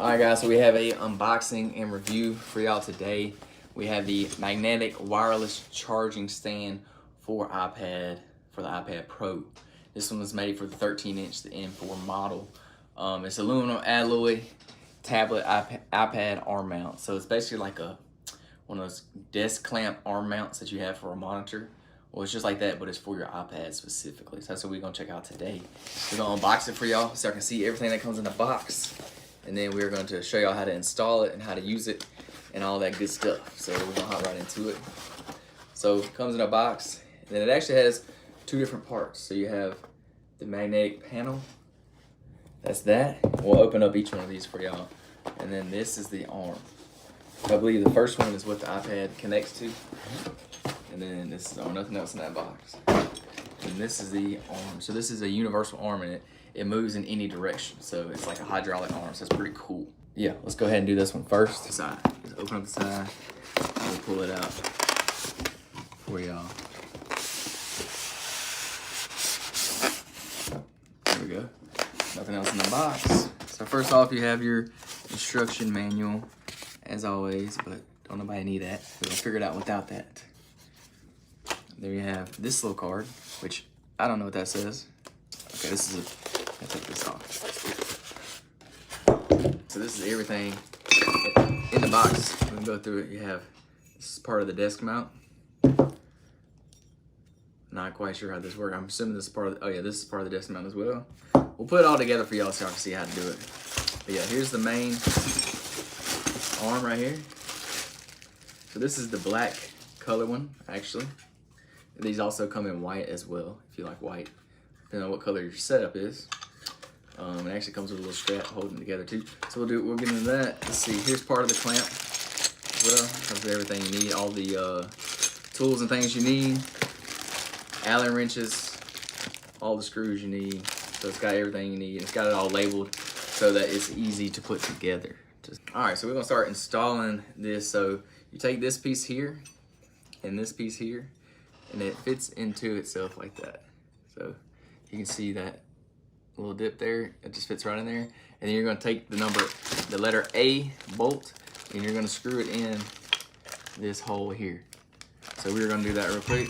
Alright guys, so we have a unboxing and review for y'all today. We have the magnetic wireless charging stand for the iPad Pro. This one was made for the 13-inch, the M4 model. It's aluminum alloy tablet iPad arm mount. So it's basically like one of those desk clamp arm mounts that you have for a monitor. Well, it's just like that, but it's for your iPad specifically. So that's what we're gonna check out today. We're gonna unbox it for y'all so I can see everything that comes in the box. And then we're going to show y'all how to install it and how to use it and all that good stuff. So we're gonna hop right into it. So it comes in a box, and then it actually has two different parts. So you have the magnetic panel, that's that. We'll open up each one of these for y'all. And then this is the arm. I believe the first one is what the iPad connects to. And then this is nothing else in that box. And this is the arm. So this is a universal arm, and it moves in any direction. So it's like a hydraulic arm, so it's pretty cool. Yeah, let's go ahead and do this one first. The side. Just open up the side. We'll pull it out for y'all. There we go. Nothing else in the box. So first off, you have your instruction manual, as always, but don't nobody need that. We're gonna figure it out without that. There you have this little card, which I don't know what that says. Okay, this is I'll take this off. So this is everything in the box. We're gonna go through it. You have, this is part of the desk mount. Not quite sure how this works. I'm assuming this is part of the, oh yeah, this is part of the desk mount as well. We'll put it all together for y'all so y'all can see how to do it. But yeah, here's the main arm right here. So this is the black color one, actually. These also come in white as well, if you like white, depending on what color your setup is. It actually comes with a little strap holding it together too. So we'll get into that. Let's see, here's part of the clamp as well. Comes with everything you need, all the tools and things you need. Allen wrenches, all the screws you need. So it's got everything you need. It's got it all labeled so that it's easy to put together. All right, so we're gonna start installing this. So you take this piece here and this piece here, and it fits into itself like that. So you can see that little dip there, it just fits right in there. And then you're gonna take the letter A bolt, and you're gonna screw it in this hole here. So we're gonna do that real quick.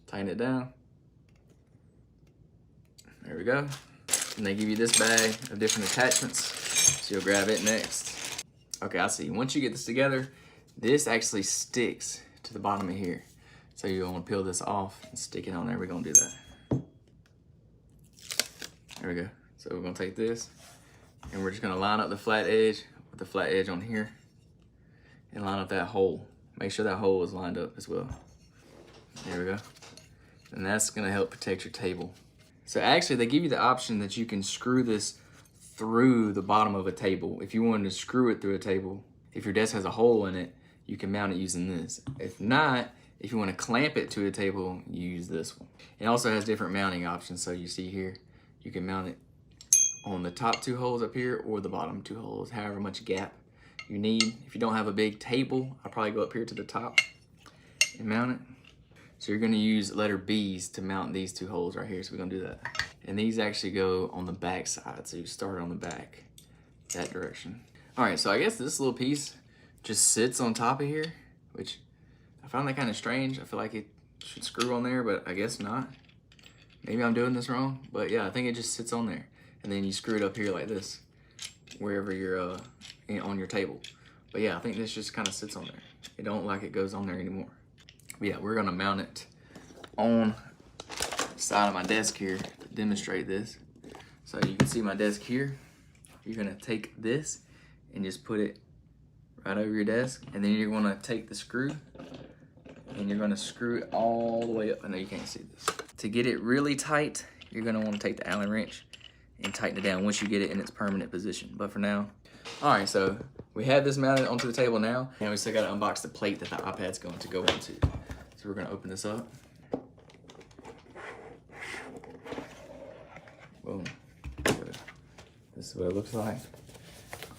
Tighten it down. There we go. And they give you this bag of different attachments. So you'll grab it next. Okay, I see. Once you get this together, this actually sticks to the bottom of here. So you'll want to peel this off and stick it on there. We're going to do that. There we go. So we're going to take this, and we're just going to line up the flat edge with the flat edge on here and line up that hole. Make sure that hole is lined up as well. There we go. And that's going to help protect your table. So actually, they give you the option that you can screw this through the bottom of a table. If you wanted to screw it through a table, if your desk has a hole in it, you can mount it using this. If not, if you want to clamp it to a table, you use this one. It also has different mounting options. So you see here, you can mount it on the top two holes up here or the bottom two holes, however much gap you need. If you don't have a big table, I'll probably go up here to the top and mount it. So you're gonna use letter B's to mount these two holes right here. So we're gonna do that. And these actually go on the back side. So you start on the back, that direction. All right, so I guess this little piece just sits on top of here, which I found that kind of strange. I feel like it should screw on there, but I guess not. Maybe I'm doing this wrong, but yeah, I think it just sits on there. And then you screw it up here like this, wherever you're on your table. But yeah, I think this just kind of sits on there. It don't like it goes on there anymore. But yeah, we're gonna mount it on the side of my desk here to demonstrate this. So you can see my desk here. You're gonna take this and just put it right over your desk, and then you're gonna take the screw and you're gonna screw it all the way up. I know you can't see this. To get it really tight, you're gonna wanna take the Allen wrench and tighten it down once you get it in its permanent position. But for now, all right, so we have this mounted onto the table now, and we still gotta unbox the plate that the iPad's going to go into. So we're gonna open this up. Boom. This is what it looks like.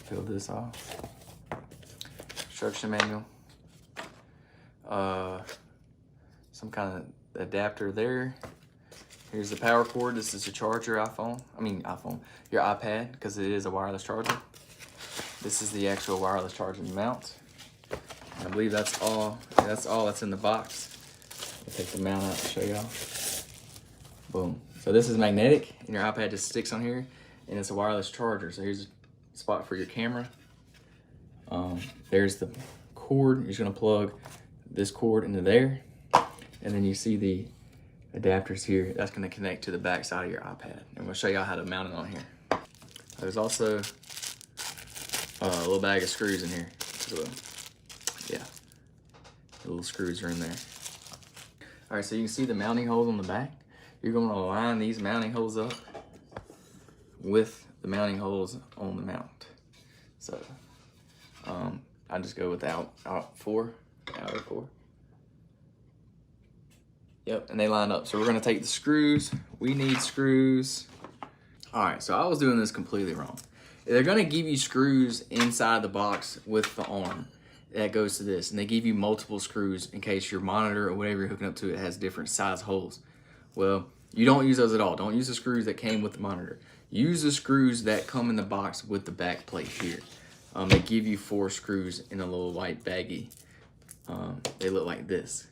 Peel this off. Instruction manual. Some kind of adapter there. Here's the power cord. This is to charge your your iPad, because it is a wireless charger. This is the actual wireless charging mount. I believe that's all that's in the box. I'll take the mount out to show y'all. Boom. So this is magnetic, and your iPad just sticks on here, and it's a wireless charger. So here's a spot for your camera. There's the cord. You're just gonna plug this cord into there, and then you see the adapters here. That's gonna connect to the back side of your iPad, and we'll show y'all how to mount it on here. There's also a little bag of screws in here as well. Yeah, the little screws are in there. All right, so you can see the mounting holes on the back. You're gonna line these mounting holes up with the mounting holes on the mount. So I just go with the outer four. Yep, and they line up. So we're gonna take the screws. We need screws. All right, so I was doing this completely wrong. They're gonna give you screws inside the box with the arm that goes to this, and they give you multiple screws in case your monitor or whatever you're hooking up to it has different size holes. Well, you don't use those at all. Don't use the screws that came with the monitor. Use the screws that come in the box with the back plate here. They give you 4 screws in a little white baggie. They look like this.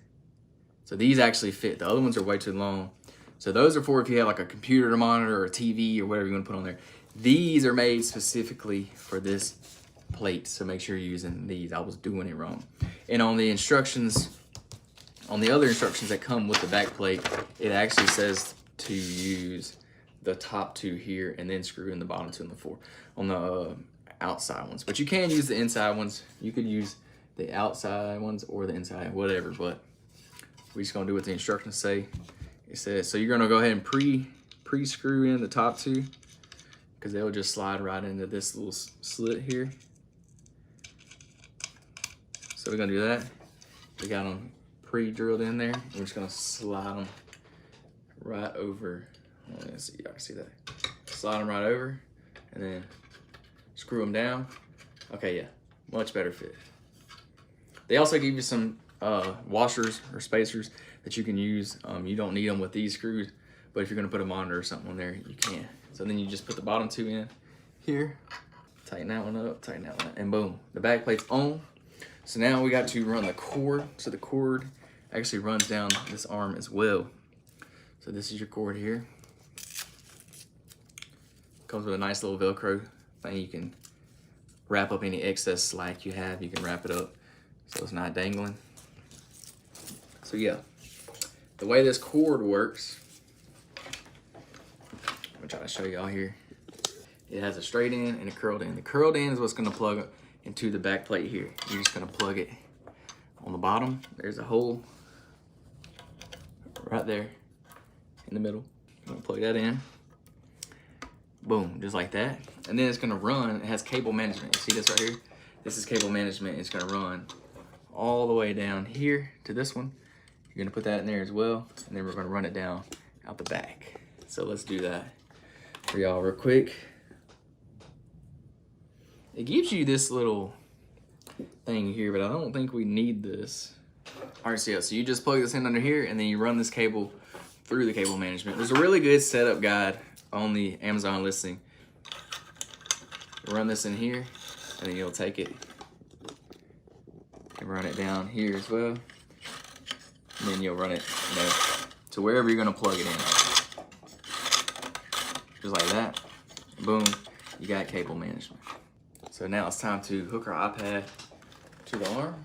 So these actually fit. The other ones are way too long. So those are for if you have like a computer to monitor or a TV or whatever you want to put on there. These are made specifically for this plate, so make sure you're using these. I was doing it wrong. And on the instructions, on the other instructions that come with the back plate, it actually says to use the top 2 here and then screw in the bottom 2 and the 4 on the outside ones. But you can use the inside ones. You could use the outside ones or the inside, whatever, but we're just gonna do what the instructions say. It says, so you're gonna go ahead and pre-screw in the top 2, because they'll just slide right into this little slit here. So we're gonna do that. We got them pre-drilled in there. We're just gonna slide them right over. Let's see, y'all can see that. Slide them right over, and then screw them down. Okay, yeah, much better fit. They also give you some washers or spacers that you can use. You don't need them with these screws, but if you're gonna put a monitor or something on there, you can. So then you just put the bottom 2 in here, tighten that one up, tighten that one up, and boom, the back plate's on. So now we got to run the cord. So the cord actually runs down this arm as well. So this is your cord here. Comes with a nice little Velcro thing. You can wrap up any excess slack you have. You can wrap it up so it's not dangling. So yeah, the way this cord works, I'm gonna try to show y'all here. It has a straight end and a curled end. The curled end is what's gonna plug into the back plate here. You're just gonna plug it on the bottom. There's a hole right there in the middle. I'm gonna plug that in. Boom, just like that. And then it's gonna run, it has cable management. You see this right here? This is cable management. It's gonna run all the way down here to this one. You're gonna put that in there as well. And then we're gonna run it down out the back. So let's do that for y'all real quick. It gives you this little thing here, but I don't think we need this. All right, so yeah, so you just plug this in under here and then you run this cable through the cable management. There's a really good setup guide on the Amazon listing. You run this in here and then you'll take it and run it down here as well. And then you'll run it, to wherever you're gonna plug it in. Just like that. Boom, you got cable management. So now it's time to hook our iPad to the arm.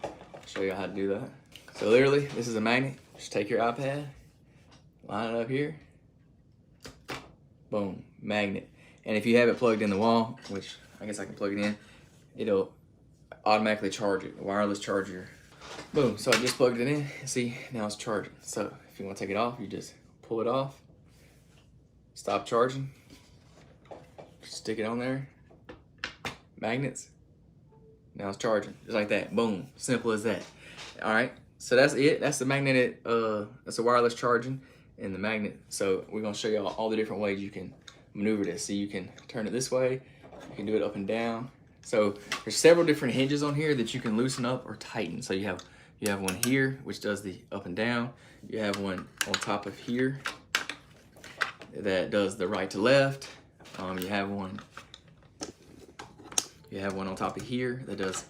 I'll show you how to do that. So literally, this is a magnet. Just take your iPad, line it up here. Boom, magnet. And if you have it plugged in the wall, which I guess I can plug it in, it'll automatically charge it, a wireless charger. Boom, so I just plugged it in. See, now it's charging. So if you want to take it off, you just pull it off, stop charging, stick it on there, magnets, now it's charging, just like that. Boom, simple as that. All right, so that's it. That's the magnetic, that's the wireless charging and the magnet. So we're gonna show you all the different ways you can maneuver this. So you can turn it this way, you can do it up and down. So there's several different hinges on here that you can loosen up or tighten. So you have one here, which does the up and down. You have one on top of here, that does the right to left. You have one on top of here that does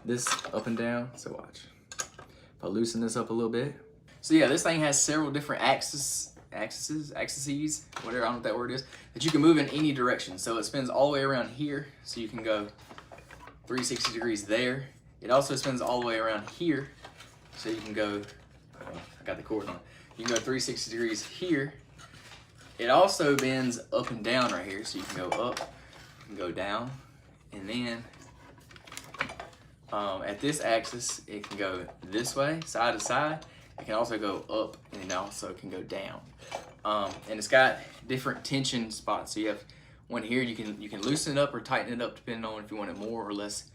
this up and down. So watch. If I loosen this up a little bit. So yeah, this thing has several different axes, whatever, I don't know what that word is, that you can move in any direction. So it spins all the way around here, so you can go 360 degrees there. It also spins all the way around here, so you can go, I got the cord on. You can go 360 degrees here. It also bends up and down right here, so you can go up, you can go down, and then at this axis, it can go this way, side to side. It can also go up, and it also can go down. And it's got different tension spots. So you have one here, you can loosen it up or tighten it up depending on if you want it more or less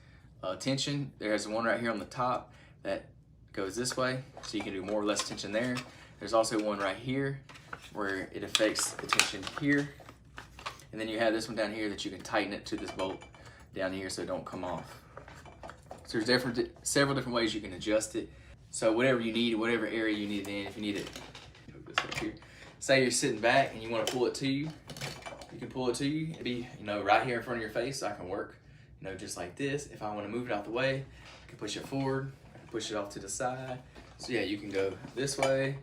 tension. There's one right here on the top that goes this way, so you can do more or less tension there. There's also one right here where it affects the tension here. And then you have this one down here that you can tighten it to this bolt down here so it don't come off. So there's several different ways you can adjust it. So whatever you need, whatever area you need it in, if you need it, hook this up here. Say you're sitting back and you want to pull it to you, you can pull it to you. It'd be, right here in front of your face, so I can work, just like this. If I want to move it out the way, I can push it forward, I can push it off to the side. So yeah, you can go this way,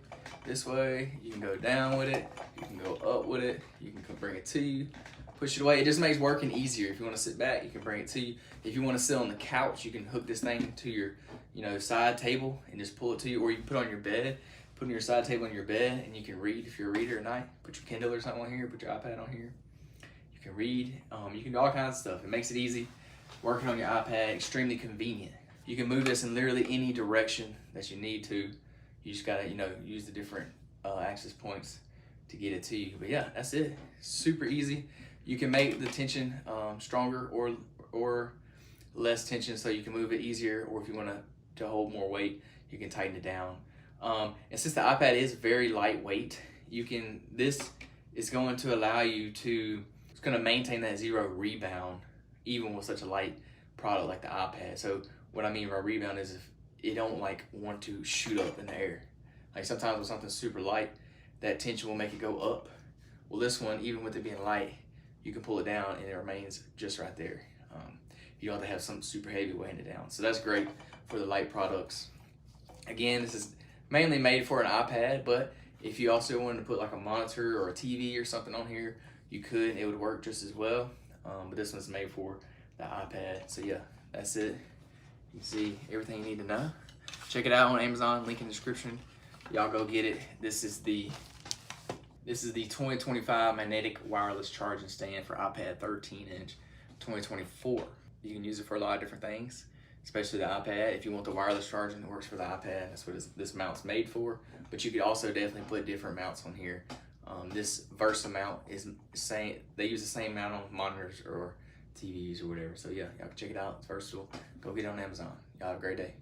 you can go down with it, you can go up with it, you can bring it to you, push it away. It just makes working easier. If you want to sit back, you can bring it to you. If you want to sit on the couch, you can hook this thing to your side table and just pull it to you, or you can put it on your bed, put it on your side table on your bed, and you can read if you're a reader at night. Put your Kindle or something on here, put your iPad on here. You can read, you can do all kinds of stuff. It makes it easy. Working on your iPad, extremely convenient. You can move this in literally any direction that you need to. You just gotta, use the different access points to get it to you. But yeah, that's it. Super easy. You can make the tension stronger or less tension, so you can move it easier, or if you want to hold more weight, you can tighten it down. And since the iPad is very lightweight, this is going to allow you to, it's going to maintain that zero rebound even with such a light product like the iPad. So what I mean by rebound is if it don't want to shoot up in the air. Like sometimes with something super light, that tension will make it go up. Well, this one, even with it being light, you can pull it down and it remains just right there. You don't have to have something super heavy weighing it down. So that's great for the light products. Again, this is mainly made for an iPad, but if you also wanted to put like a monitor or a TV or something on here, you could, it would work just as well. But this one's made for the iPad. So yeah, that's it. You can see everything you need to know. Check it out on Amazon, link in the description. Y'all go get it. This is the 2025 magnetic wireless charging stand for iPad 13-inch 2024. You can use it for a lot of different things, especially the iPad. If you want the wireless charging, it works for the iPad. That's what this mount's made for. But you could also definitely put different mounts on here. This Versa mount is they use the same mount on monitors or TVs or whatever. So yeah, y'all can check it out. It's versatile. Go get it on Amazon. Y'all have a great day.